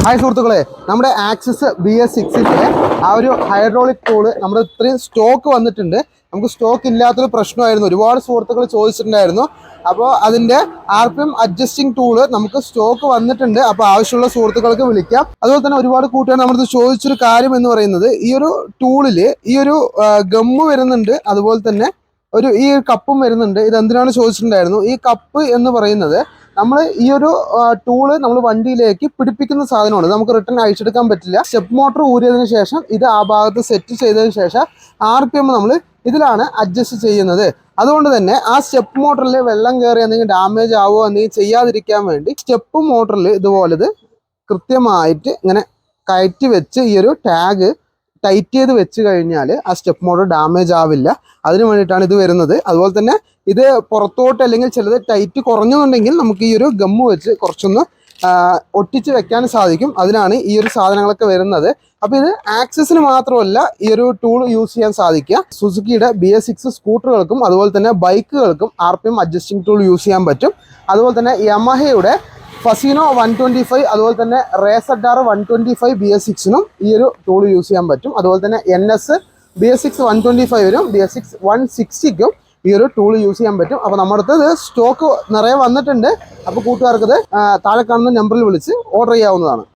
Hi സുഹൃത്തുക്കളെ, നമ്മുടെ axis BS6-ന്റെ ആ ഒരു ഹൈഡ്രോളിക് ടൂള് നമ്മുടെ ഇത്രയും സ്റ്റോക്ക് വന്നിട്ടുണ്ട്. നമുക്ക് സ്റ്റോക്ക് ഇല്ലാത്തൊരു പ്രശ്നമായിരുന്നു, ഒരുപാട് സുഹൃത്തുക്കൾ ചോദിച്ചിട്ടുണ്ടായിരുന്നു. അപ്പോൾ അതിൻ്റെ RPM അഡ്ജസ്റ്റിംഗ് ടൂള് നമുക്ക് സ്റ്റോക്ക് വന്നിട്ടുണ്ട്. അപ്പോൾ ആവശ്യമുള്ള സുഹൃത്തുക്കൾക്ക് വിളിക്കാം. അതുപോലെ തന്നെ ഒരുപാട് കൂട്ടുകാർ നമ്മുടെ ചോദിച്ചൊരു കാര്യം എന്ന് പറയുന്നത്, ഈ ഒരു ടൂളിൽ ഈ ഒരു ഗമ്മ് വരുന്നുണ്ട്, അതുപോലെ തന്നെ ഈ കപ്പും വരുന്നുണ്ട്. ഇത് എന്തിനാണ് ചോദിച്ചിട്ടുണ്ടായിരുന്നു. ഈ കപ്പ് എന്ന് പറയുന്നത് നമ്മൾ ഈ ഒരു ടൂള് നമ്മൾ വണ്ടിയിലേക്ക് പിടിപ്പിക്കുന്ന സാധനമാണ്, നമുക്ക് റിട്ടേൺ അയച്ചെടുക്കാൻ പറ്റില്ല. സ്റ്റെപ്പ് മോട്ടർ ഊരിയതിനു ശേഷം ഇത് ആ ഭാഗത്ത് സെറ്റ് ചെയ്തതിന് ശേഷം RPM നമ്മൾ ഇതിലാണ് അഡ്ജസ്റ്റ് ചെയ്യുന്നത്. അതുകൊണ്ട് തന്നെ ആ സ്റ്റെപ്പ് മോട്ടറിൽ വെള്ളം കയറി എന്തെങ്കിലും ഡാമേജ് ആവുമോ എന്തെങ്കിലും ചെയ്യാതിരിക്കാൻ വേണ്ടി സ്റ്റെപ്പ് മോട്ടറിൽ ഇതുപോലെ ഇത് കൃത്യമായിട്ട് ഇങ്ങനെ കയറ്റി വെച്ച് ഈ ഒരു ടാഗ് ടൈറ്റ് ചെയ്ത് വെച്ച് കഴിഞ്ഞാൽ ആ സ്റ്റെപ്പ് മോട്ടർ ഡാമേജ് ആവില്ല. അതിന് വേണ്ടിയിട്ടാണ് ഇത് വരുന്നത്. അതുപോലെ തന്നെ ഇത് പുറത്തോട്ട് അല്ലെങ്കിൽ ചിലത് ടൈറ്റ് കുറഞ്ഞുണ്ടെങ്കിൽ നമുക്ക് ഈ ഒരു ഗമ്മ് വെച്ച് കുറച്ചൊന്ന് ഒട്ടിച്ച് വെക്കാൻ സാധിക്കും. അതിനാണ് ഈ ഒരു സാധനങ്ങളൊക്കെ വരുന്നത്. അപ്പോൾ ഇത് ആക്സിസിന് മാത്രമല്ല ഈ ഒരു ടൂൾ യൂസ് ചെയ്യാൻ സാധിക്കുക. സുസുക്കിയുടെ BS6 സ്കൂട്ടറുകൾക്കും അതുപോലെ തന്നെ ബൈക്കുകൾക്കും RPM അഡ്ജസ്റ്റിംഗ് ടൂൾ യൂസ് ചെയ്യാൻ പറ്റും. അതുപോലെ തന്നെ യമഹയുടെ ഫസീനോ 125 അതുപോലെ തന്നെ റേസഡാർ 125 BS6-നും ഈ ഒരു ടൂൾ യൂസ് ചെയ്യാൻ പറ്റും. അതുപോലെ തന്നെ NS BS6 125-നും BS6 160-ക്കും ഈ ഒരു ടൂൾ യൂസ് ചെയ്യാൻ പറ്റും. അപ്പോൾ നമ്മുടെ അടുത്ത് ഇത് സ്റ്റോക്ക് നിറയെ വന്നിട്ടുണ്ട്. അപ്പോൾ കൂട്ടുകാർക്ക് ഇത് താഴെ കാണുന്ന നമ്പറിൽ വിളിച്ച് ഓർഡർ ചെയ്യാവുന്നതാണ്.